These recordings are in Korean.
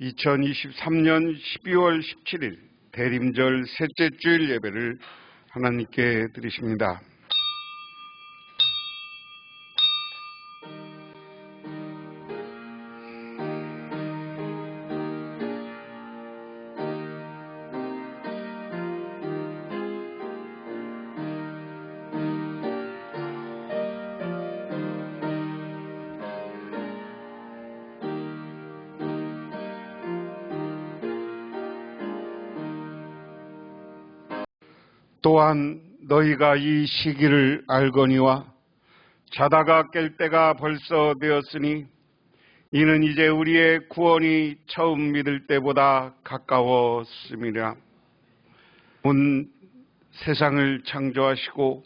2023년 12월 17일 대림절 셋째 주일 예배를 하나님께 드리십니다. 또한 너희가 이 시기를 알거니와 자다가 깰 때가 벌써 되었으니 이는 이제 우리의 구원이 처음 믿을 때보다 가까웠음이라. 온 세상을 창조하시고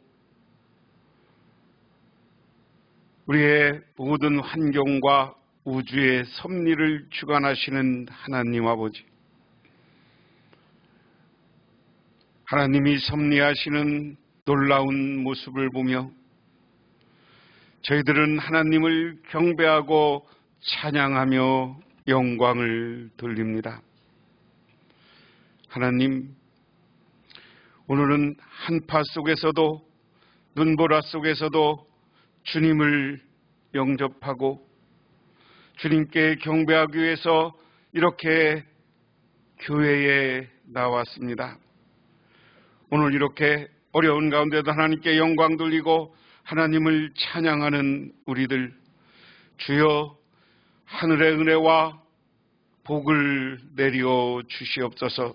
우리의 모든 환경과 우주의 섭리를 주관하시는 하나님 아버지, 하나님이 섭리하시는 놀라운 모습을 보며 저희들은 하나님을 경배하고 찬양하며 영광을 돌립니다. 하나님, 오늘은 한파 속에서도 눈보라 속에서도 주님을 영접하고 주님께 경배하기 위해서 이렇게 교회에 나왔습니다. 오늘 이렇게 어려운 가운데도 하나님께 영광 돌리고 하나님을 찬양하는 우리들, 주여 하늘의 은혜와 복을 내려 주시옵소서.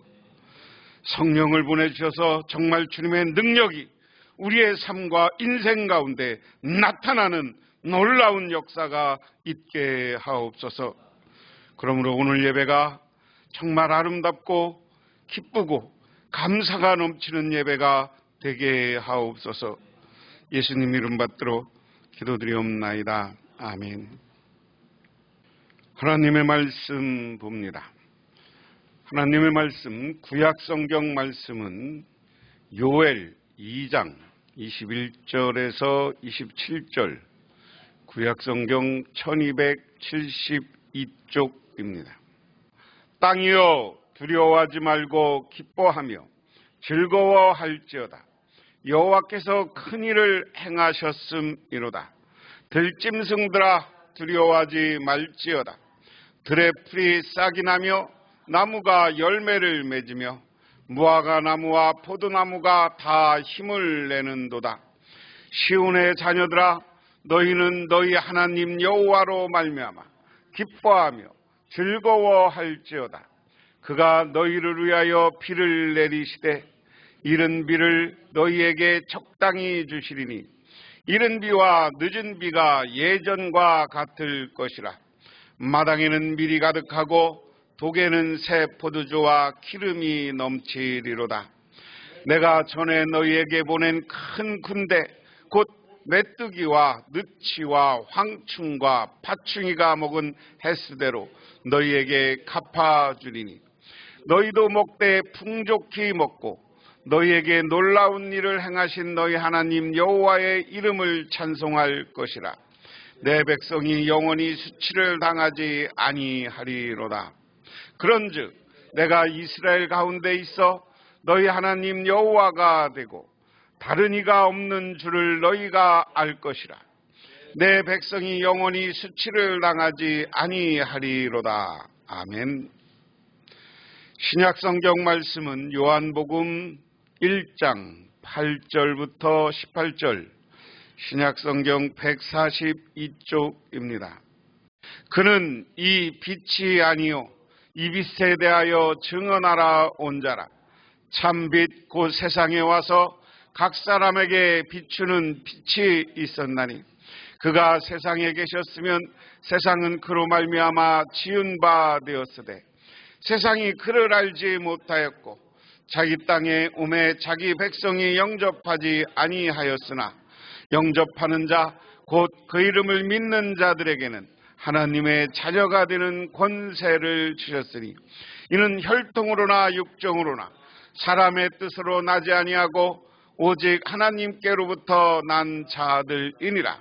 성령을 보내주셔서 정말 주님의 능력이 우리의 삶과 인생 가운데 나타나는 놀라운 역사가 있게 하옵소서. 그러므로 오늘 예배가 정말 아름답고 기쁘고 감사가 넘치는 예배가 되게 하옵소서. 예수님 이름 받들어 기도드리옵나이다. 아멘. 하나님의 말씀 봅니다. 하나님의 말씀, 구약 성경 말씀은 요엘 2장 21절에서 27절, 구약 성경 1272쪽입니다. 땅이여 두려워하지 말고 기뻐하며 즐거워할지어다. 여호와께서 큰 일을 행하셨음이로다. 들짐승들아 두려워하지 말지어다. 들의 풀이 싹이 나며 나무가 열매를 맺으며 무화과 나무와 포도나무가 다 힘을 내는도다. 시온의 자녀들아 너희는 너희 하나님 여호와로 말미암아 기뻐하며 즐거워할지어다. 그가 너희를 위하여 비를 내리시되 이른 비를 너희에게 적당히 주시리니 이른 비와 늦은 비가 예전과 같을 것이라. 마당에는 밀이 가득하고 독에는 새 포도주와 기름이 넘치리로다. 내가 전에 너희에게 보낸 큰 군대 곧 메뚜기와 느치와 황충과 파충이가 먹은 횟수대로 너희에게 갚아주리니 너희도 먹되 풍족히 먹고 너희에게 놀라운 일을 행하신 너희 하나님 여호와의 이름을 찬송할 것이라. 내 백성이 영원히 수치를 당하지 아니하리로다. 그런즉 내가 이스라엘 가운데 있어 너희 하나님 여호와가 되고 다른 이가 없는 줄을 너희가 알 것이라. 내 백성이 영원히 수치를 당하지 아니하리로다. 아멘. 신약 성경 말씀은 요한복음 1장 8절부터 18절, 신약 성경 142쪽입니다. 그는 이 빛이 아니요 이 빛에 대하여 증언하라 온 자라. 참빛 곧 세상에 와서 각 사람에게 비추는 빛이 있었나니 그가 세상에 계셨으면 세상은 그로 말미암아 지은 바 되었으되 세상이 그를 알지 못하였고 자기 땅에 오매 자기 백성이 영접하지 아니하였으나 영접하는 자 곧 그 이름을 믿는 자들에게는 하나님의 자녀가 되는 권세를 주셨으니 이는 혈통으로나 육정으로나 사람의 뜻으로 나지 아니하고 오직 하나님께로부터 난 자들이니라.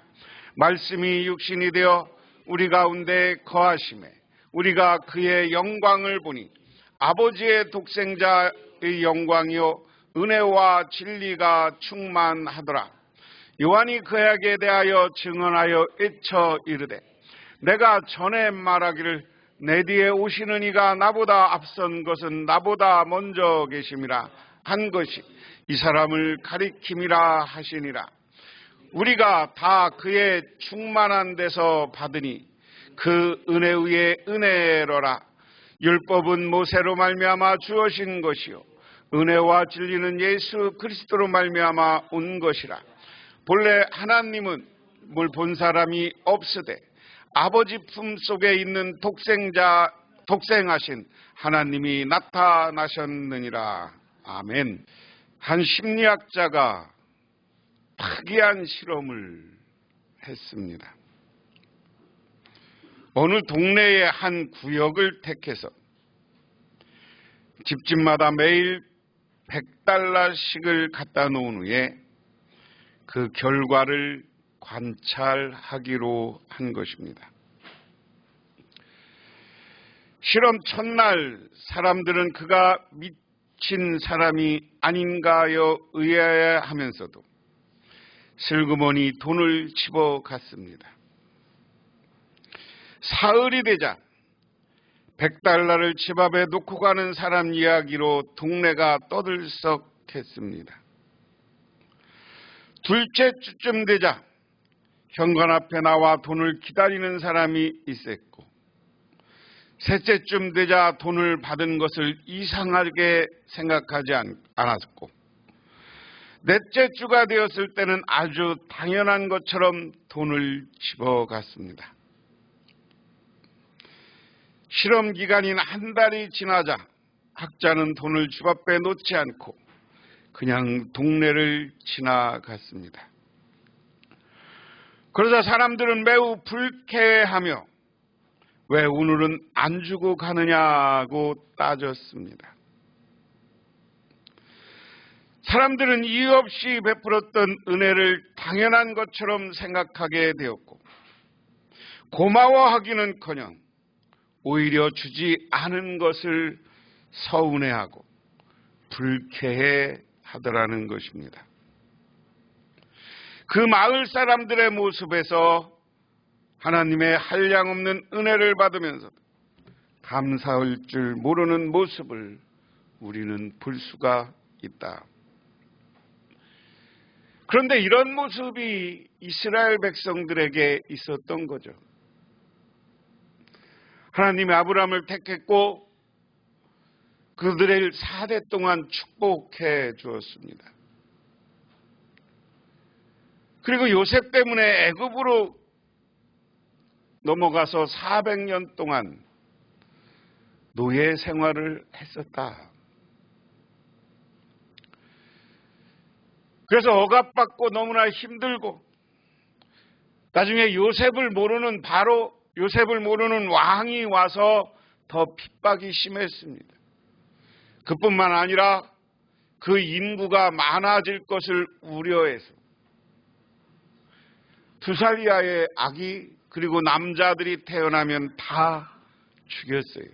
말씀이 육신이 되어 우리 가운데 거하심에 우리가 그의 영광을 보니 아버지의 독생자의 영광이요 은혜와 진리가 충만하더라. 요한이 그에게 대하여 증언하여 외쳐 이르되 내가 전에 말하기를 내 뒤에 오시는 이가 나보다 앞선 것은 나보다 먼저 계심이라 한 것이 이 사람을 가리킴이라 하시니라. 우리가 다 그의 충만한 데서 받으니 그 은혜 위에 은혜로라. 율법은 모세로 말미암아 주어진 것이요 은혜와 진리는 예수 그리스도로 말미암아 온 것이라. 본래 하나님은 뭘 본 사람이 없으되 아버지 품속에 있는 독생하신 하나님이 나타나셨느니라. 아멘. 한 심리학자가 특이한 실험을 했습니다. 어느 동네의 한 구역을 택해서 집집마다 매일 $100씩을 갖다 놓은 후에 그 결과를 관찰하기로 한 것입니다. 실험 첫날 사람들은 그가 미친 사람이 아닌가요 의아해하면서도 슬그머니 돈을 집어갔습니다. 사흘이 되자 $100를 집 앞에 놓고 가는 사람 이야기로 동네가 떠들썩했습니다. 둘째 주쯤 되자 현관 앞에 나와 돈을 기다리는 사람이 있었고, 셋째쯤 되자 돈을 받은 것을 이상하게 생각하지 않았고, 넷째 주가 되었을 때는 아주 당연한 것처럼 돈을 집어갔습니다. 실험 기간인 한 달이 지나자 학자는 돈을 집 앞에 놓지 않고 그냥 동네를 지나갔습니다. 그러자 사람들은 매우 불쾌해하며 왜 오늘은 안 주고 가느냐고 따졌습니다. 사람들은 이유 없이 베풀었던 은혜를 당연한 것처럼 생각하게 되었고, 고마워하기는커녕 오히려 주지 않은 것을 서운해하고 불쾌해 하더라는 것입니다. 그 마을 사람들의 모습에서 하나님의 한량없는 은혜를 받으면서 감사할 줄 모르는 모습을 우리는 볼 수가 있다. 그런데 이런 모습이 이스라엘 백성들에게 있었던 거죠. 하나님이 아브라함을 택했고 그들을 4대 동안 축복해 주었습니다. 그리고 요셉 때문에 애굽으로 넘어가서 400년 동안 노예 생활을 했었다. 그래서 억압받고 너무나 힘들고 나중에 요셉을 모르는 왕이 와서 더 핍박이 심했습니다. 그뿐만 아니라 그 인구가 많아질 것을 우려해서 2살 이하의 아기 그리고 남자들이 태어나면 다 죽였어요.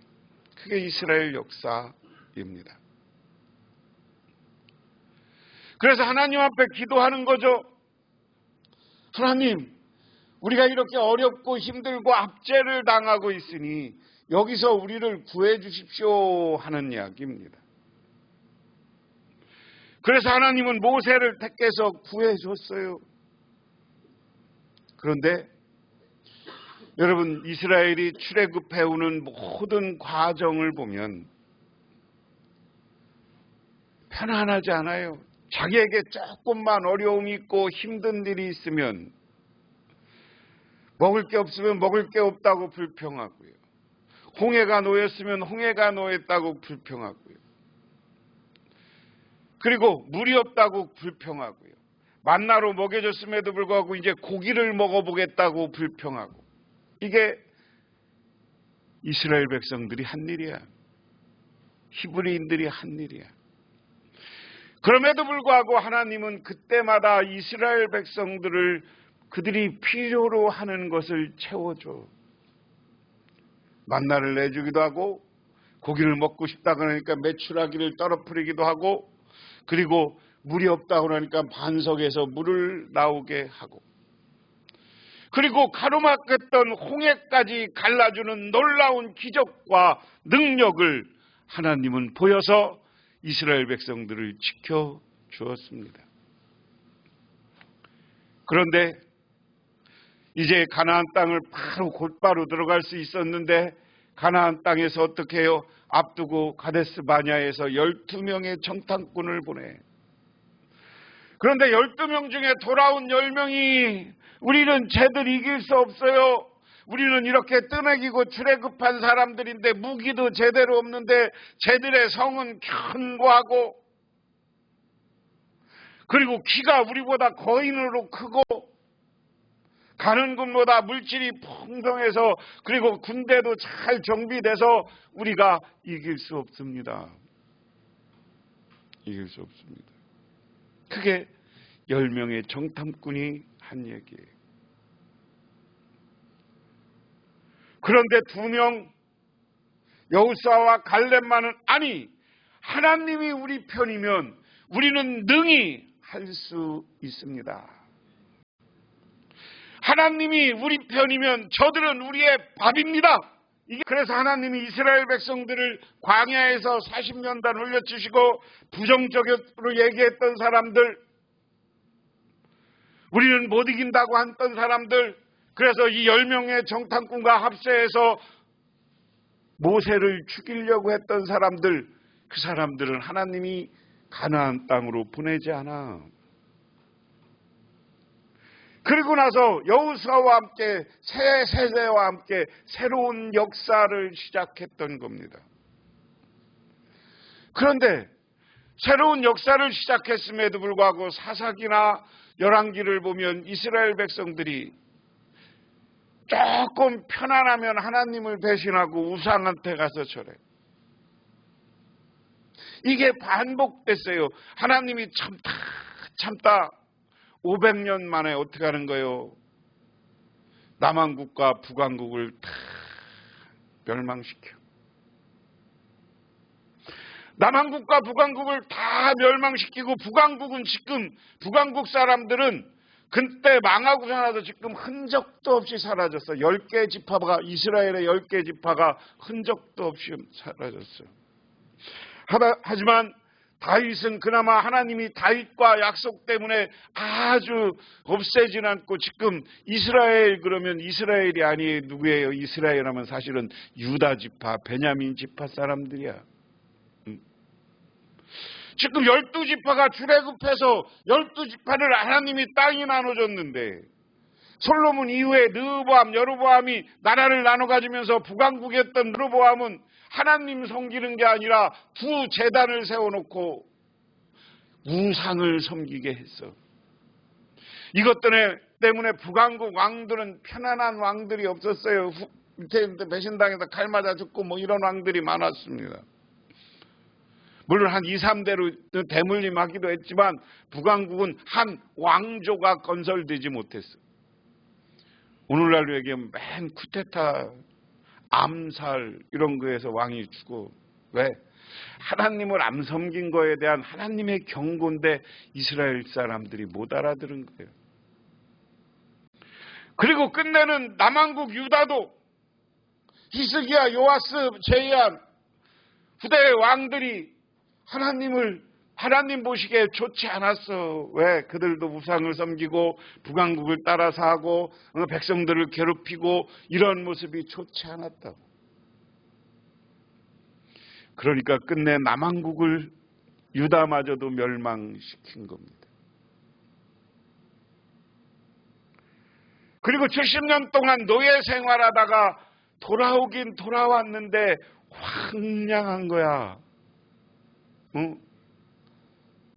그게 이스라엘 역사입니다. 그래서 하나님 앞에 기도하는 거죠. 하나님, 우리가 이렇게 어렵고 힘들고 압제를 당하고 있으니 여기서 우리를 구해 주십시오 하는 이야기입니다. 그래서 하나님은 모세를 택해서 구해 줬어요. 그런데 여러분, 이스라엘이 출애굽해오는 모든 과정을 보면 편안하지 않아요. 자기에게 조금만 어려움이 있고 힘든 일이 있으면 먹을 게 없으면 먹을 게 없다고 불평하고요. 홍해가 놓였으면 홍해가 놓였다고 불평하고요. 그리고 물이 없다고 불평하고요. 만나로 먹여줬음에도 불구하고 이제 고기를 먹어보겠다고 불평하고. 이게 이스라엘 백성들이 한 일이야. 히브리인들이 한 일이야. 그럼에도 불구하고 하나님은 그때마다 이스라엘 백성들을 그들이 필요로 하는 것을 채워줘. 만나를 내주기도 하고, 고기를 먹고 싶다 그러니까 메추라기를 떨어뜨리기도 하고, 그리고 물이 없다 그러니까 반석에서 물을 나오게 하고, 그리고 가로막혔던 홍해까지 갈라주는 놀라운 기적과 능력을 하나님은 보여서 이스라엘 백성들을 지켜주었습니다. 그런데 이제 가나안 땅을 바로 곧바로 들어갈 수 있었는데, 가나안 땅에서 어떻게 해요? 앞두고 가데스 바냐에서 12명의 정탐꾼을 보내. 그런데 12명 중에 돌아온 10명이 우리는 쟤들 이길 수 없어요. 우리는 이렇게 뜨내기고 출애굽한 사람들인데 무기도 제대로 없는데 쟤들의 성은 견고하고, 그리고 키가 우리보다 거인으로 크고, 가는 곳마다 물질이 풍성해서, 그리고 군대도 잘 정비돼서 우리가 이길 수 없습니다. 이길 수 없습니다. 그게 10명의 정탐꾼이 한 얘기예요. 그런데 2명 여호수아와 갈렙만은 아니, 하나님이 우리 편이면 우리는 능히 할 수 있습니다. 하나님이 우리 편이면 저들은 우리의 밥입니다. 그래서 하나님이 이스라엘 백성들을 광야에서 40년간 올려주시고 부정적으로 얘기했던 사람들, 우리는 못 이긴다고 했던 사람들, 그래서 이 10명의 정탐꾼과 합세해서 모세를 죽이려고 했던 사람들, 그 사람들은 하나님이 가나안 땅으로 보내지 않아. 그리고 나서 여호수아와 함께 새 세대와 함께 새로운 역사를 시작했던 겁니다. 그런데 새로운 역사를 시작했음에도 불구하고 사사기나 열왕기를 보면 이스라엘 백성들이 조금 편안하면 하나님을 배신하고 우상한테 가서 절해. 이게 반복됐어요. 하나님이 참다 500년 만에 어떻게 하는 거예요? 남한국과 북한국을 다 멸망시켜. 남한국과 북한국을 다 멸망시키고, 북한국은 지금, 북한국 사람들은 그때 망하고 나서 지금 흔적도 없이 사라졌어. 10개 지파가, 이스라엘의 10개 지파가 흔적도 없이 사라졌어요. 하지만 다윗은 그나마 하나님이 다윗과 약속 때문에 아주 없애진 않고, 지금 이스라엘 그러면 이스라엘이 아니에요. 누구예요? 이스라엘 하면 사실은 유다 지파, 베냐민 지파 사람들이야. 지금 12지파가 출애굽해서 12지파를 하나님이 땅이 나눠줬는데, 솔로몬 이후에 르호보암, 여로보암이 나라를 나눠 가지면서 북왕국이었던 르호보암은 하나님 섬기는 게 아니라 두 제단을 세워놓고 우상을 섬기게 했어. 이것 때문에 북왕국 왕들은 편안한 왕들이 없었어요. 밑에 배신당해서 칼 맞아 죽고 뭐 이런 왕들이 많았습니다. 물론 한 2, 3대로 대물림하기도 했지만 북왕국은 한 왕조가 건설되지 못했어. 오늘날로 얘기하면 맨 쿠데타, 암살 이런 거에서 왕이 죽고. 왜? 하나님을 안 섬긴 거에 대한 하나님의 경고인데 이스라엘 사람들이 못 알아들은 거예요. 그리고 끝내는 남한국 유다도 히스기야, 요아스, 제이안 후대 왕들이 하나님 보시기에 좋지 않았어. 왜? 그들도 우상을 섬기고 북왕국을 따라서 하고 백성들을 괴롭히고 이런 모습이 좋지 않았다고. 그러니까 끝내 남왕국을 유다마저도 멸망시킨 겁니다. 그리고 70년 동안 노예 생활하다가 돌아오긴 돌아왔는데 황량한 거야.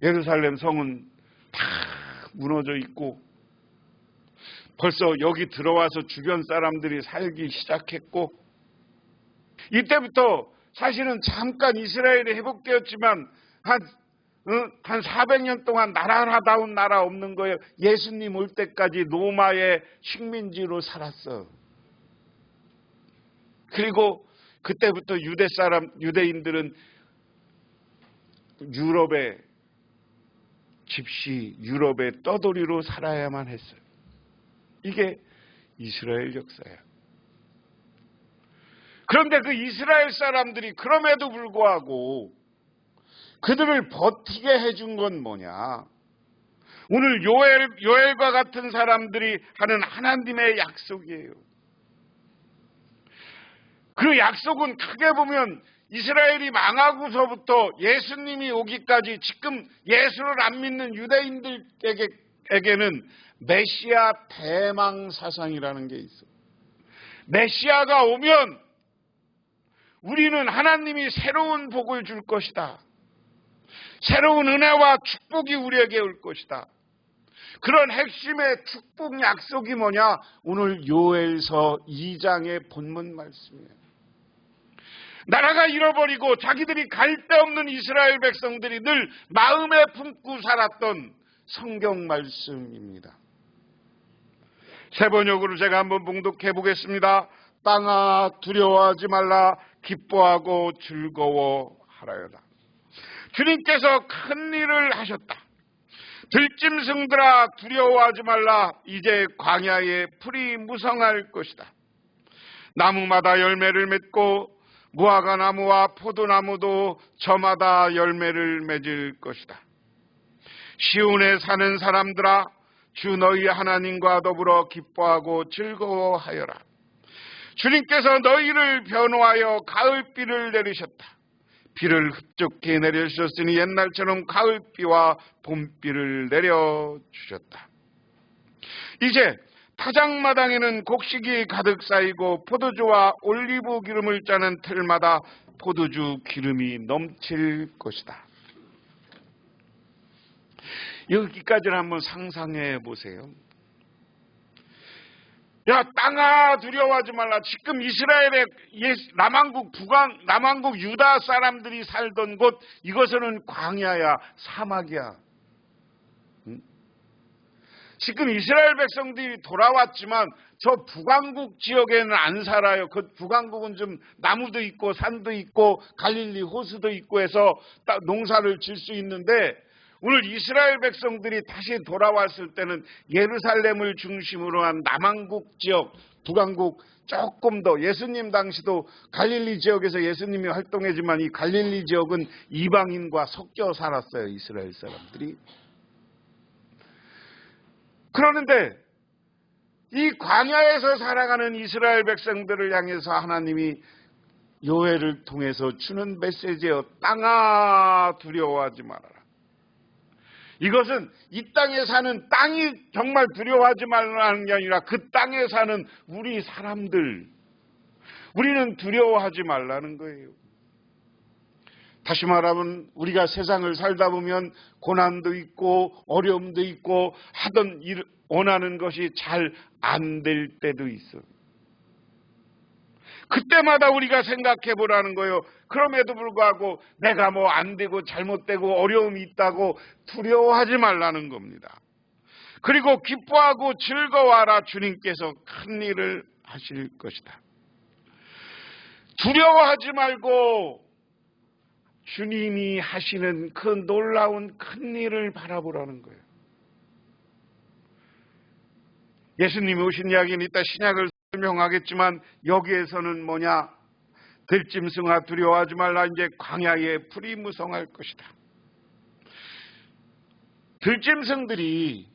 예루살렘 성은 다 무너져 있고, 벌써 여기 들어와서 주변 사람들이 살기 시작했고, 이때부터 사실은 잠깐 이스라엘이 회복되었지만 한 400년 동안 나라다운 나라 없는 거예요. 예수님 올 때까지 로마의 식민지로 살았어. 그리고 그때부터 유대인들은 유럽의 집시, 유럽의 떠돌이로 살아야만 했어요. 이게 이스라엘 역사예요. 그런데 그 이스라엘 사람들이 그럼에도 불구하고 그들을 버티게 해준 건 뭐냐? 오늘 요엘과 같은 사람들이 하는 하나님의 약속이에요. 그 약속은 크게 보면 이스라엘이 망하고서부터 예수님이 오기까지 지금 예수를 안 믿는 유대인들에게는 메시아 대망 사상이라는 게 있어요. 메시아가 오면 우리는 하나님이 새로운 복을 줄 것이다. 새로운 은혜와 축복이 우리에게 올 것이다. 그런 핵심의 축복 약속이 뭐냐? 오늘 요엘서 2장의 본문 말씀이에요. 나라가 잃어버리고 자기들이 갈 데 없는 이스라엘 백성들이 늘 마음에 품고 살았던 성경 말씀입니다. 세 번역으로 제가 한번 봉독해 보겠습니다. 땅아 두려워하지 말라, 기뻐하고 즐거워하라여다. 주님께서 큰 일을 하셨다. 들짐승들아 두려워하지 말라, 이제 광야에 풀이 무성할 것이다. 나무마다 열매를 맺고 무화과 나무와 포도나무도 저마다 열매를 맺을 것이다. 시온에 사는 사람들아 주 너희 하나님과 더불어 기뻐하고 즐거워하여라. 주님께서 너희를 변호하여 가을비를 내리셨다. 비를 흡족히 내려주셨으니 옛날처럼 가을비와 봄비를 내려주셨다. 이제 타작마당에는 곡식이 가득 쌓이고 포도주와 올리브 기름을 짜는 틀마다 포도주 기름이 넘칠 것이다. 여기까지는 한번 상상해 보세요. 야, 땅아 두려워하지 말라. 지금 이스라엘의 남왕국 유다 사람들이 살던 곳, 이것은 광야야, 사막이야. 지금 이스라엘 백성들이 돌아왔지만 저 북왕국 지역에는 안 살아요. 그 북왕국은 좀 나무도 있고 산도 있고 갈릴리 호수도 있고 해서 농사를 질 수 있는데, 오늘 이스라엘 백성들이 다시 돌아왔을 때는 예루살렘을 중심으로 한 남왕국 지역, 북왕국 조금 더, 예수님 당시도 갈릴리 지역에서 예수님이 활동했지만 이 갈릴리 지역은 이방인과 섞여 살았어요, 이스라엘 사람들이. 그러는데 이 광야에서 살아가는 이스라엘 백성들을 향해서 하나님이 요엘을 통해서 주는 메시지예요. 땅아 두려워하지 말아라. 이것은 이 땅에 사는, 땅이 정말 두려워하지 말라는 게 아니라 그 땅에 사는 우리 사람들, 우리는 두려워하지 말라는 거예요. 다시 말하면 우리가 세상을 살다 보면 고난도 있고 어려움도 있고 하던 일, 원하는 것이 잘 안 될 때도 있어. 그때마다 우리가 생각해 보라는 거예요. 그럼에도 불구하고 내가 뭐 안 되고 잘못되고 어려움이 있다고 두려워하지 말라는 겁니다. 그리고 기뻐하고 즐거워하라. 주님께서 큰 일을 하실 것이다. 두려워하지 말고 주님이 하시는 그 놀라운 큰 일을 바라보라는 거예요. 예수님이 오신 이야기는 이따 신약을 설명하겠지만 여기에서는 뭐냐? 들짐승아 두려워하지 말라, 이제 광야에 풀이 무성할 것이다. 들짐승들이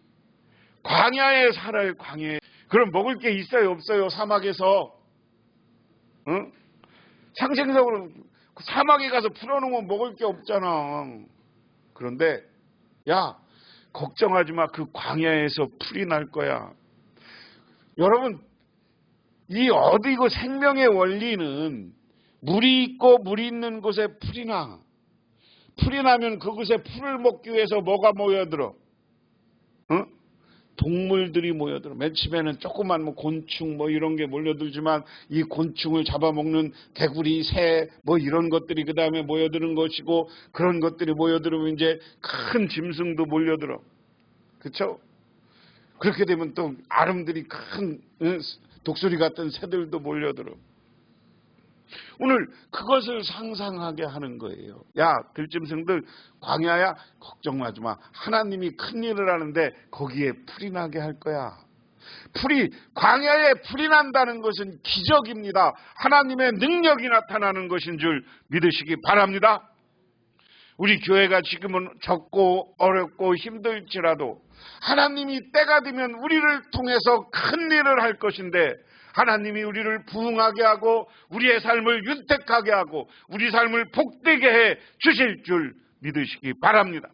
광야에 살아요. 광야에. 그럼 먹을 게 있어요 없어요? 사막에서 상징적으로 사막에 가서 풀어놓으면 먹을 게 없잖아. 그런데 야, 걱정하지 마. 그 광야에서 풀이 날 거야. 여러분, 이 어디고 생명의 원리는 물이 있고 물이 있는 곳에 풀이 나. 풀이 나면 그곳에 풀을 먹기 위해서 뭐가 모여들어? 동물들이 모여들어. 맨 처음에는 조그만 뭐 곤충 뭐 이런 게 몰려들지만 이 곤충을 잡아먹는 개구리, 새 뭐 이런 것들이 그 다음에 모여드는 것이고, 그런 것들이 모여들으면 이제 큰 짐승도 몰려들어. 그렇죠? 그렇게 되면 또 아름들이 큰 독수리 같은 새들도 몰려들어. 오늘 그것을 상상하게 하는 거예요. 야, 들짐승들, 광야야, 걱정하지 마. 하나님이 큰 일을 하는데 거기에 풀이 나게 할 거야. 광야에 풀이 난다는 것은 기적입니다. 하나님의 능력이 나타나는 것인 줄 믿으시기 바랍니다. 우리 교회가 지금은 적고 어렵고 힘들지라도 하나님이 때가 되면 우리를 통해서 큰 일을 할 것인데, 하나님이 우리를 부흥하게 하고 우리의 삶을 윤택하게 하고 우리 삶을 복되게 해 주실 줄 믿으시기 바랍니다.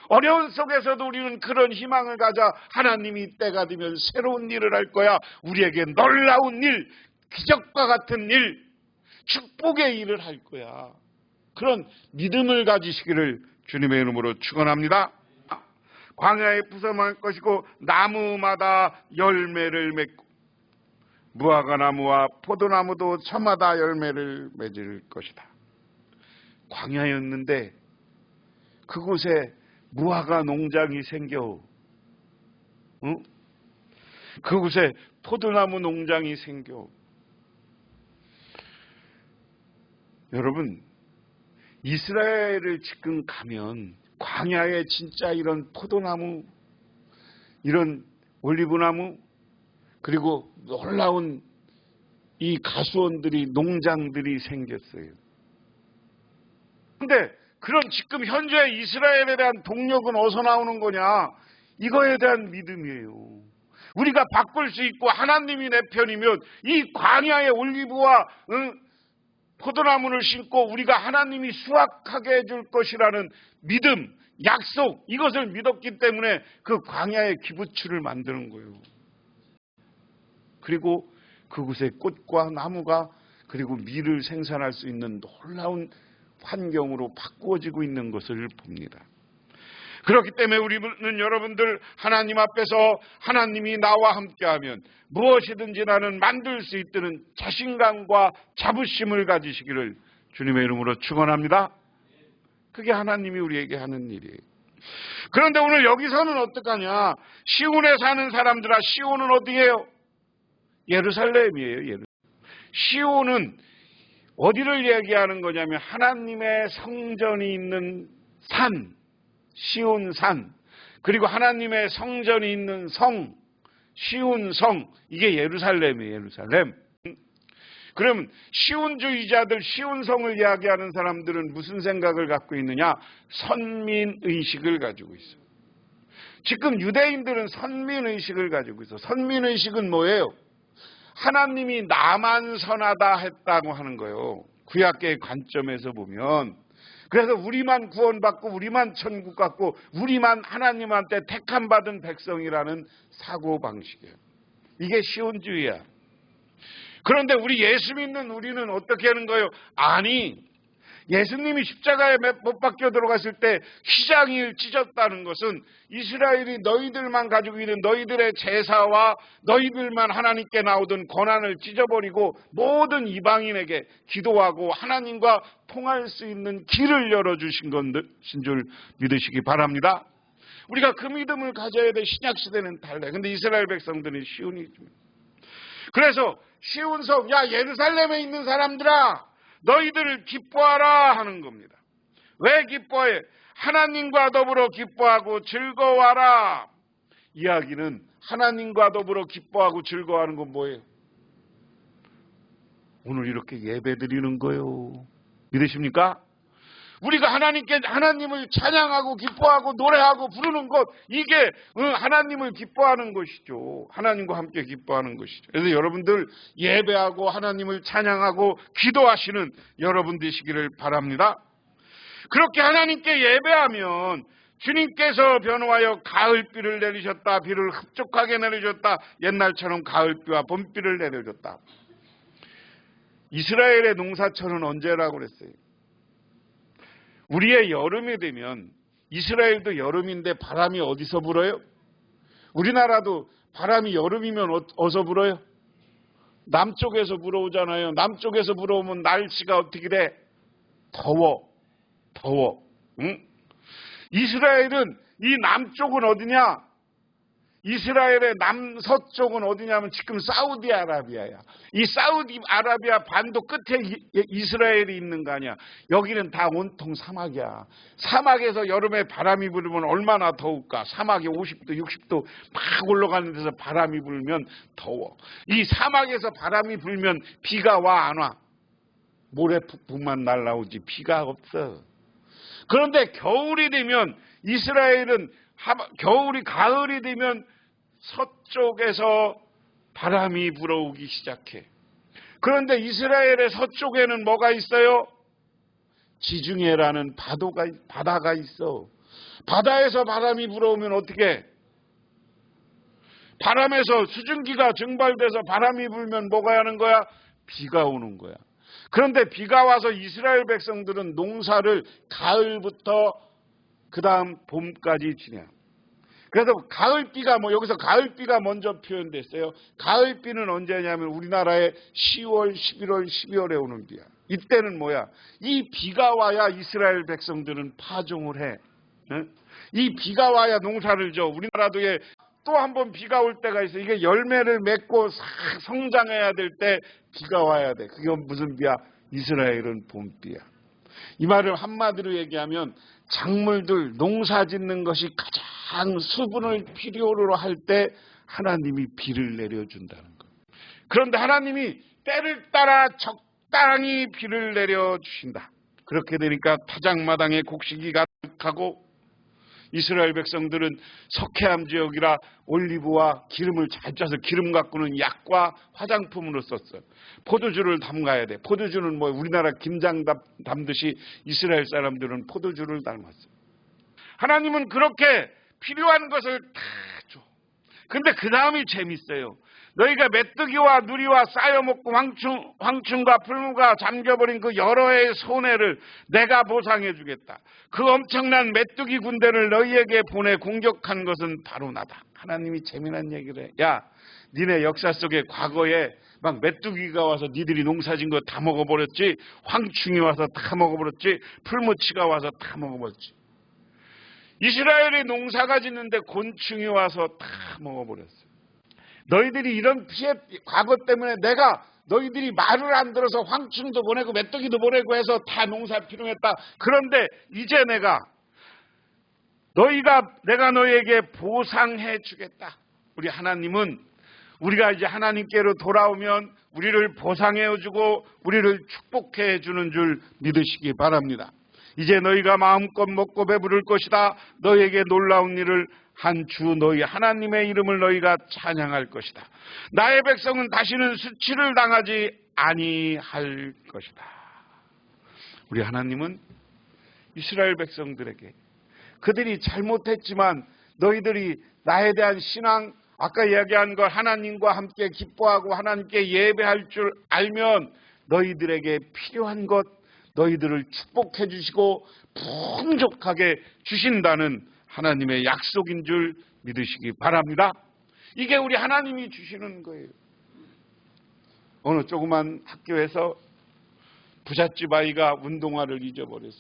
어려운 속에서도 우리는 그런 희망을 가져 하나님이 때가 되면 새로운 일을 할 거야. 우리에게 놀라운 일, 기적과 같은 일, 축복의 일을 할 거야. 그런 믿음을 가지시기를 주님의 이름으로 축원합니다. 광야에 부서만 것이고 나무마다 열매를 맺고 무화과 나무와 포도나무도 저마다 열매를 맺을 것이다. 광야였는데 그곳에 무화과 농장이 생겨, 그곳에 포도나무 농장이 생겨. 여러분, 이스라엘을 지금 가면 광야에 진짜 이런 포도나무, 이런 올리브나무, 그리고 놀라운 이 가수원들이, 농장들이 생겼어요. 그런데 그런 지금 현재 이스라엘에 대한 동력은 어디서 나오는 거냐? 이거에 대한 믿음이에요. 우리가 바꿀 수 있고 하나님이 내 편이면 이 광야의 올리브와 포도나무를 심고 우리가 하나님이 수확하게 해줄 것이라는 믿음, 약속, 이것을 믿었기 때문에 그 광야의 기부추를 만드는 거예요. 그리고 그곳에 꽃과 나무가 그리고 밀을 생산할 수 있는 놀라운 환경으로 바꾸어지고 있는 것을 봅니다. 그렇기 때문에 우리는 여러분들 하나님 앞에서 하나님이 나와 함께하면 무엇이든지 나는 만들 수 있다는 자신감과 자부심을 가지시기를 주님의 이름으로 축원합니다. 그게 하나님이 우리에게 하는 일이에요. 그런데 오늘 여기서는 어떡하냐? 시온에 사는 사람들아, 시온은 어디예요? 예루살렘이에요. 시온은 어디를 얘기하는 거냐면 하나님의 성전이 있는 산, 시온산, 그리고 하나님의 성전이 있는 성, 시온성, 이게 예루살렘이에요. 예루살렘. 그러면 시온주의자들, 시온성을 이야기하는 사람들은 무슨 생각을 갖고 있느냐? 선민의식을 가지고 있어요. 지금 유대인들은 선민의식을 가지고 있어요. 선민의식은 뭐예요? 하나님이 나만 선하다 했다고 하는 거예요. 구약계의 관점에서 보면. 그래서 우리만 구원받고 우리만 천국 갖고 우리만 하나님한테 택함받은 백성이라는 사고방식이에요. 이게 시온주의야. 그런데 우리 예수 믿는 우리는 어떻게 하는 거예요? 아니, 예수님이 십자가에 못 박혀 들어갔을 때 휘장을 찢었다는 것은 이스라엘이 너희들만 가지고 있는 너희들의 제사와 너희들만 하나님께 나오던 권한을 찢어버리고 모든 이방인에게 기도하고 하나님과 통할 수 있는 길을 열어주신 것인 줄 믿으시기 바랍니다. 우리가 그 믿음을 가져야 돼. 신약시대는 달라요. 근데 이스라엘 백성들은 시온이죠. 그래서 시온성, 야 예루살렘에 있는 사람들아, 너희들 기뻐하라 하는 겁니다. 왜 기뻐해? 하나님과 더불어 기뻐하고 즐거워하라. 이야기는 하나님과 더불어 기뻐하고 즐거워하는 건 뭐예요? 오늘 이렇게 예배 드리는 거예요. 믿으십니까? 우리가 하나님을 찬양하고 기뻐하고 노래하고 부르는 것, 이게 하나님을 기뻐하는 것이죠. 하나님과 함께 기뻐하는 것이죠. 그래서 여러분들 예배하고 하나님을 찬양하고 기도하시는 여러분 되시기를 바랍니다. 그렇게 하나님께 예배하면 주님께서 변화하여 가을비를 내리셨다. 비를 흡족하게 내리셨다. 옛날처럼 가을비와 봄비를 내려줬다. 이스라엘의 농사철은 언제라고 그랬어요? 우리의 여름이 되면, 이스라엘도 여름인데 바람이 어디서 불어요? 우리나라도 바람이 여름이면 어디서 불어요? 남쪽에서 불어오잖아요. 남쪽에서 불어오면 날씨가 어떻게 돼? 더워. 응? 이스라엘은 이 남쪽은 어디냐? 이스라엘의 남서쪽은 어디냐면 지금 사우디아라비아야. 이 사우디아라비아 반도 끝에 이스라엘이 있는 거 아니야. 여기는 다 온통 사막이야. 사막에서 여름에 바람이 불면 얼마나 더울까. 사막에 50도 60도 막 올라가는 데서 바람이 불면 더워. 이 사막에서 바람이 불면 비가 와 안 와? 모래폭풍만 날라오지 비가 없어. 그런데 겨울이 되면 이스라엘은 가을이 되면 서쪽에서 바람이 불어오기 시작해. 그런데 이스라엘의 서쪽에는 뭐가 있어요? 지중해라는 바다가 있어. 바다에서 바람이 불어오면 어떻게? 바람에서 수증기가 증발돼서 바람이 불면 뭐가 하는 거야? 비가 오는 거야. 그런데 비가 와서 이스라엘 백성들은 농사를 가을부터 그 다음 봄까지 지내. 그래서 가을비가 여기서 가을비가 먼저 표현됐어요. 가을비는 언제냐면 우리나라에 10월, 11월, 12월에 오는 비야. 이때는 뭐야? 이 비가 와야 이스라엘 백성들은 파종을 해. 이 비가 와야 농사를 져. 우리나라도 또 한 번 비가 올 때가 있어. 이게 열매를 맺고 싹 성장해야 될 때 비가 와야 돼. 그게 무슨 비야? 이스라엘은 봄비야. 이 말을 한마디로 얘기하면 작물들 농사 짓는 것이 가장 수분을 필요로 할 때 하나님이 비를 내려준다는 거예요. 그런데 하나님이 때를 따라 적당히 비를 내려주신다. 그렇게 되니까 타작마당에 곡식이 가득하고 이스라엘 백성들은 석회암 지역이라 올리브와 기름을 잘 짜서 기름 갖고는 약과 화장품으로 썼어요. 포도주를 담가야 돼. 포도주는 우리나라 김장 담듯이 이스라엘 사람들은 포도주를 담았어요. 하나님은 그렇게 필요한 것을 다 줘. 근데 그 다음이 재밌어요. 너희가 메뚜기와 누리와 쌓여먹고 황충과 풀무가 잠겨버린 그 여러 해의 손해를 내가 보상해 주겠다. 그 엄청난 메뚜기 군대를 너희에게 보내 공격한 것은 바로 나다. 하나님이 재미난 얘기를 해. 야, 니네 역사 속에 과거에 막 메뚜기가 와서 니들이 농사진 거 다 먹어버렸지. 황충이 와서 다 먹어버렸지. 풀무치가 와서 다 먹어버렸지. 이스라엘이 농사가 짓는데 곤충이 와서 다 먹어버렸어. 너희들이 이런 피해 과거 때문에 내가 너희들이 말을 안 들어서 황충도 보내고 메뚜기도 보내고 해서 다 농사 필요했다. 그런데 이제 내가 너에게 보상해 주겠다. 우리 하나님은 우리가 이제 하나님께로 돌아오면 우리를 보상해 주고 우리를 축복해 주는 줄 믿으시기 바랍니다. 이제 너희가 마음껏 먹고 배부를 것이다. 너희에게 놀라운 일을 한 주 너희 하나님의 이름을 너희가 찬양할 것이다. 나의 백성은 다시는 수치를 당하지 아니할 것이다. 우리 하나님은 이스라엘 백성들에게 그들이 잘못했지만 너희들이 나에 대한 신앙, 아까 이야기한 걸 하나님과 함께 기뻐하고 하나님께 예배할 줄 알면 너희들에게 필요한 것, 너희들을 축복해 주시고 풍족하게 주신다는 하나님의 약속인 줄 믿으시기 바랍니다. 이게 우리 하나님이 주시는 거예요. 어느 조그만 학교에서 부잣집 아이가 운동화를 잊어버렸어.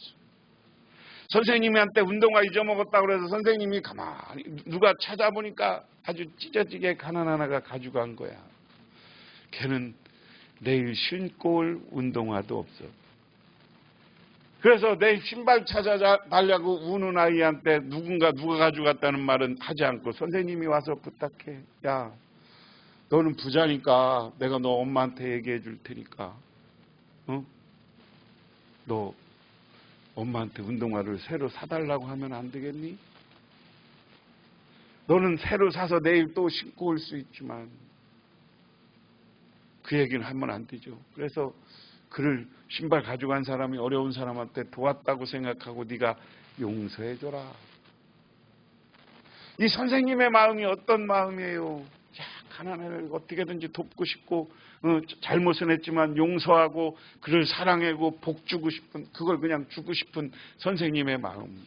선생님한테 운동화 잊어먹었다고 그래서 선생님이 가만히 누가 찾아보니까 아주 찢어지게 가난한 아가 가져간 거야. 걔는 내일 신고 올 운동화도 없어. 그래서 내 신발 찾아달라고 우는 아이한테 누가 가져갔다는 말은 하지 않고 선생님이 와서 부탁해. 야, 너는 부자니까 내가 너 엄마한테 얘기해 줄 테니까 너 엄마한테 운동화를 새로 사달라고 하면 안 되겠니? 너는 새로 사서 내일 또 신고 올 수 있지만 그 얘기는 하면 안 되죠. 그래서 그를 신발 가져간 사람이 어려운 사람한테 도왔다고 생각하고 네가 용서해줘라. 이 선생님의 마음이 어떤 마음이에요? 야, 가난한 애를 어떻게든지 돕고 싶고 잘못은 했지만 용서하고 그를 사랑하고 복 주고 싶은, 그걸 그냥 주고 싶은 선생님의 마음.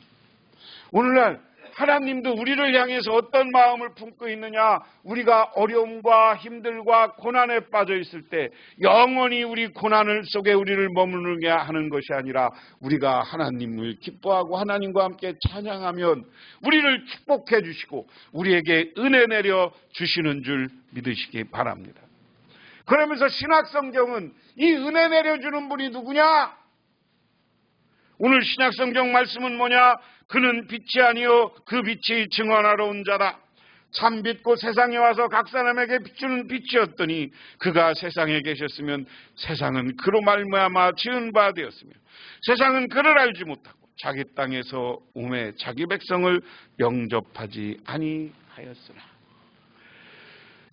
오늘날 하나님도 우리를 향해서 어떤 마음을 품고 있느냐? 우리가 어려움과 힘들과 고난에 빠져 있을 때 영원히 우리 고난을 속에 우리를 머무르게 하는 것이 아니라 우리가 하나님을 기뻐하고 하나님과 함께 찬양하면 우리를 축복해 주시고 우리에게 은혜 내려 주시는 줄 믿으시기 바랍니다. 그러면서 신약성경은 이 은혜 내려주는 분이 누구냐? 오늘 신약성경 말씀은 뭐냐? 그는 빛이 아니요 그 빛이 증언하러 온 자다. 참 빛고 세상에 와서 각 사람에게 비추는 빛이었더니 그가 세상에 계셨으면 세상은 그로 말미암아 지은 바 되었으며 세상은 그를 알지 못하고 자기 땅에서 오매 자기 백성을 영접하지 아니하였으나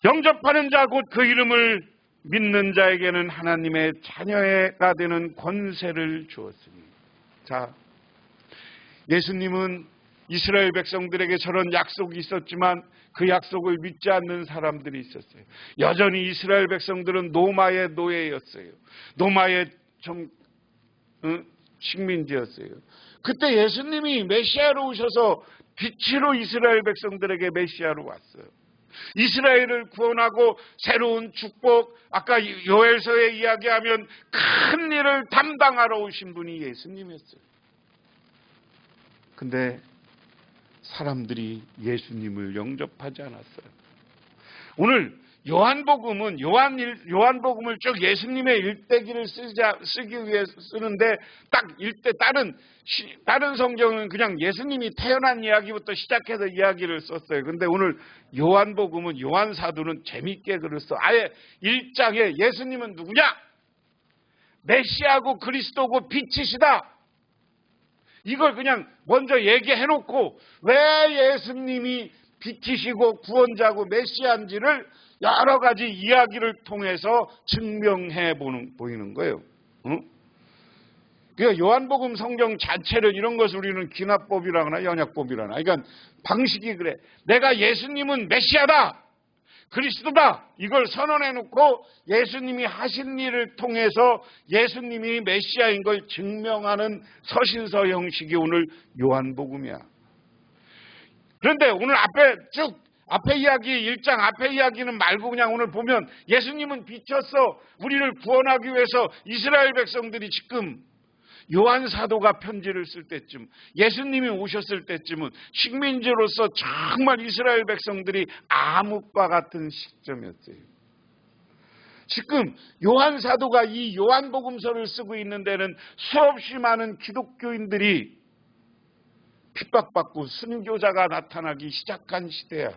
영접하는 자 곧 그 이름을 믿는 자에게는 하나님의 자녀가 되는 권세를 주었으니. 자, 예수님은 이스라엘 백성들에게 저런 약속이 있었지만 그 약속을 믿지 않는 사람들이 있었어요. 여전히 이스라엘 백성들은 노마의 노예였어요. 노마의 식민지였어요. 그때 예수님이 메시아로 오셔서 빛으로 이스라엘 백성들에게 메시아로 왔어요. 이스라엘을 구원하고 새로운 축복, 아까 요엘서에 이야기하면 큰 일을 담당하러 오신 분이 예수님이었어요. 근데 사람들이 예수님을 영접하지 않았어요. 오늘 요한복음은 요한복음을 쭉 예수님의 일대기를 쓰기 위해 쓰는데 딱 다른 성경은 그냥 예수님이 태어난 이야기부터 시작해서 이야기를 썼어요. 근데 오늘 요한복음은 요한 사도는 재밌게 글을 써. 아예 1장에 예수님은 누구냐? 메시아고 그리스도고 빛이시다. 이걸 그냥 먼저 얘기해놓고 왜 예수님이 빛이시고 구원자고 메시아인지를 여러 가지 이야기를 통해서 증명해 보이는 거예요. 그러니까 요한복음 성경 자체를 이런 것을 우리는 기납법이라거나 연약법이라거나, 그러니까 방식이 그래. 내가 예수님은 메시아다, 그리스도다, 이걸 선언해 놓고 예수님이 하신 일을 통해서 예수님이 메시아인 걸 증명하는 서신서 형식이 오늘 요한복음이야. 그런데 오늘 앞에 이야기 1장 앞에 이야기는 말고 그냥 오늘 보면 예수님은 빛이었어. 우리를 구원하기 위해서 이스라엘 백성들이 지금 요한 사도가 편지를 쓸 때쯤, 예수님이 오셨을 때쯤은 식민지로서 정말 이스라엘 백성들이 암흑과 같은 시점이었어요. 지금 요한 사도가 이 요한복음서를 쓰고 있는 데는 수없이 많은 기독교인들이 핍박받고 순교자가 나타나기 시작한 시대야.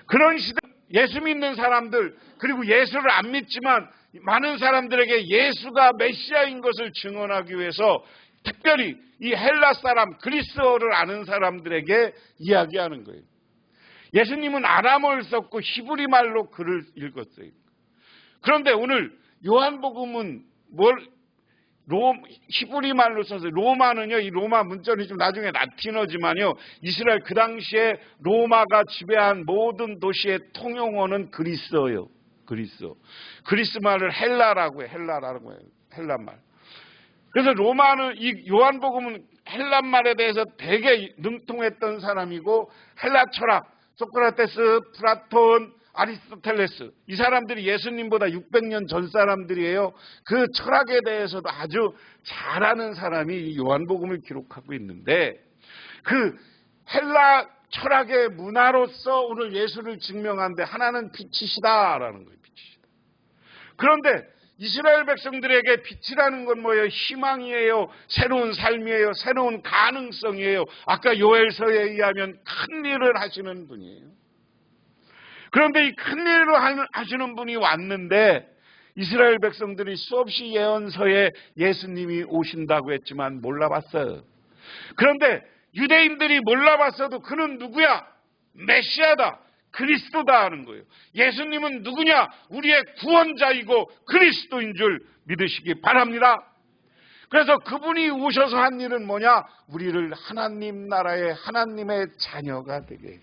그런 시대, 예수 믿는 사람들, 그리고 예수를 안 믿지만 많은 사람들에게 예수가 메시아인 것을 증언하기 위해서 특별히 이 헬라 사람, 그리스어를 아는 사람들에게 이야기하는 거예요. 예수님은 아람어를 썼고 히브리 말로 글을 읽었어요. 그런데 오늘 요한복음은 히브리 말로 써서, 로마는요, 이 로마 문자는 좀 나중에 라틴어지만요, 이스라엘 그 당시에 로마가 지배한 모든 도시의 통용어는 그리스어예요. 그리스 말을 헬라라고 해요. 헬라 말. 그래서 로마는, 이 요한복음은 헬라 말에 대해서 되게 능통했던 사람이고, 헬라 철학, 소크라테스, 플라톤, 아리스토텔레스, 이 사람들이 예수님보다 600년 전 사람들이에요. 그 철학에 대해서도 아주 잘 아는 사람이 요한복음을 기록하고 있는데, 그 헬라 철학의 문화로서 오늘 예수를 증명하는데 하나는 빛이시다라는 거예요. 빛이시다. 그런데 이스라엘 백성들에게 빛이라는 건 뭐예요? 희망이에요. 새로운 삶이에요. 새로운 가능성이에요. 아까 요엘서에 의하면 큰 일을 하시는 분이에요. 그런데 이 큰 일을 하시는 분이 왔는데 이스라엘 백성들이 수없이 예언서에 예수님이 오신다고 했지만 몰라봤어요. 그런데 유대인들이 몰라봤어도 그는 누구야? 메시아다, 그리스도다 하는 거예요. 예수님은 누구냐? 우리의 구원자이고 그리스도인 줄 믿으시기 바랍니다. 그래서 그분이 오셔서 한 일은 뭐냐? 우리를 하나님 나라의 하나님의 자녀가 되게 했어요.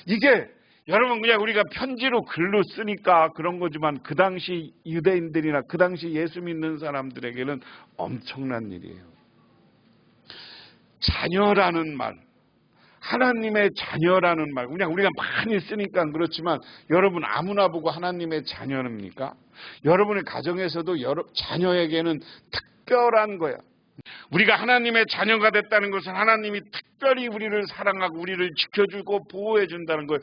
이게 여러분 그냥 우리가 편지로 글로 쓰니까 그런 거지만 그 당시 유대인들이나 그 당시 예수 믿는 사람들에게는 엄청난 일이에요. 자녀라는 말, 하나님의 자녀라는 말, 그냥 우리가 많이 쓰니까 그렇지만 여러분 아무나 보고 하나님의 자녀입니까? 여러분의 가정에서도 자녀에게는 특별한 거야. 우리가 하나님의 자녀가 됐다는 것은 하나님이 특별히 우리를 사랑하고 우리를 지켜주고 보호해 준다는 거예요.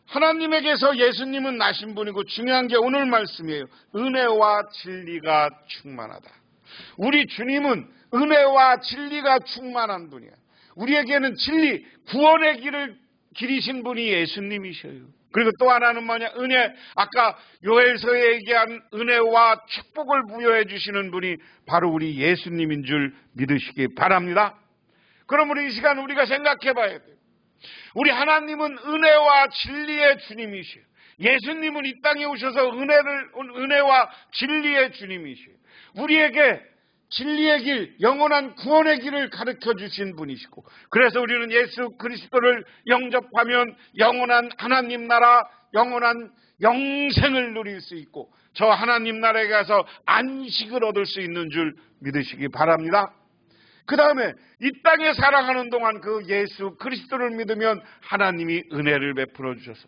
하나님에게서 예수님은 나신 분이고 중요한 게 오늘 말씀이에요. 은혜와 진리가 충만하다. 우리 주님은 은혜와 진리가 충만한 분이야. 우리에게는 진리, 구원의 길을 기리신 분이 예수님이셔요. 그리고 또 하나는 뭐냐? 은혜, 아까 요엘서에 얘기한 은혜와 축복을 부여해 주시는 분이 바로 우리 예수님인 줄 믿으시기 바랍니다. 그럼 우리 이 시간 우리가 생각해 봐야 돼요. 우리 하나님은 은혜와 진리의 주님이시요. 예수님은 이 땅에 오셔서 은혜와 진리의 주님이시요. 우리에게 진리의 길, 영원한 구원의 길을 가르쳐 주신 분이시고, 그래서 우리는 예수 그리스도를 영접하면 영원한 하나님 나라, 영원한 영생을 누릴 수 있고 저 하나님 나라에 가서 안식을 얻을 수 있는 줄 믿으시기 바랍니다. 그 다음에 이 땅에 살아가는 동안 그 예수 그리스도를 믿으면 하나님이 은혜를 베풀어 주셔서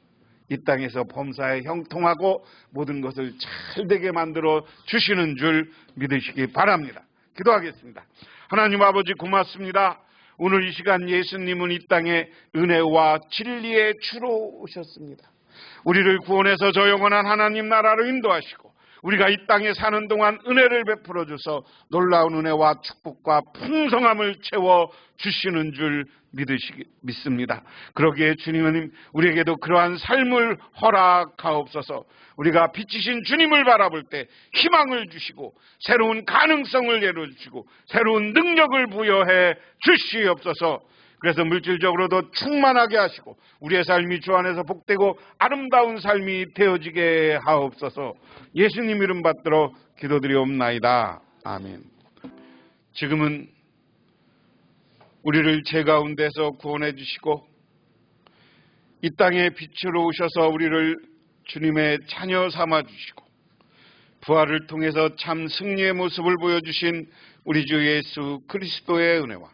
이 땅에서 범사에 형통하고 모든 것을 잘 되게 만들어 주시는 줄 믿으시기 바랍니다. 기도하겠습니다. 하나님 아버지 고맙습니다. 오늘 이 시간 예수님은 이 땅에 은혜와 진리의 주로 오셨습니다. 우리를 구원해서 저 영원한 하나님 나라로 인도하시고 우리가 이 땅에 사는 동안 은혜를 베풀어 줘서 놀라운 은혜와 축복과 풍성함을 채워 주시는 줄 믿습니다. 그러기에 주님은 우리에게도 그러한 삶을 허락하옵소서. 우리가 빛이신 주님을 바라볼 때 희망을 주시고 새로운 가능성을 열어주시고 새로운 능력을 부여해 주시옵소서. 그래서 물질적으로도 충만하게 하시고 우리의 삶이 주 안에서 복되고 아름다운 삶이 되어지게 하옵소서. 예수님 이름 받들어 기도드리옵나이다. 아멘. 지금은 우리를 죄 가운데서 구원해 주시고 이 땅에 빛으로 오셔서 우리를 주님의 자녀 삼아 주시고 부활을 통해서 참 승리의 모습을 보여주신 우리 주 예수 그리스도의 은혜와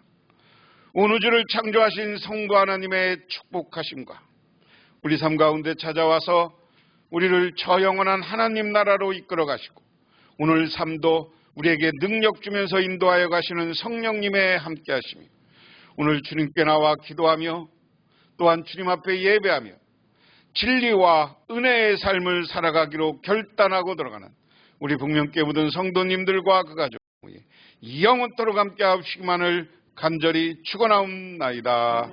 온 우주를 창조하신 성부 하나님의 축복하심과 우리 삶 가운데 찾아와서 우리를 저 영원한 하나님 나라로 이끌어 가시고 오늘 삶도 우리에게 능력 주면서 인도하여 가시는 성령님의 함께 하심이 오늘 주님께 나와 기도하며 또한 주님 앞에 예배하며 진리와 은혜의 삶을 살아가기로 결단하고 들어가는 우리 북명교회 모든 성도님들과 그 가족 영원토록 함께 하시기만을 간절히 축원하옵나이다.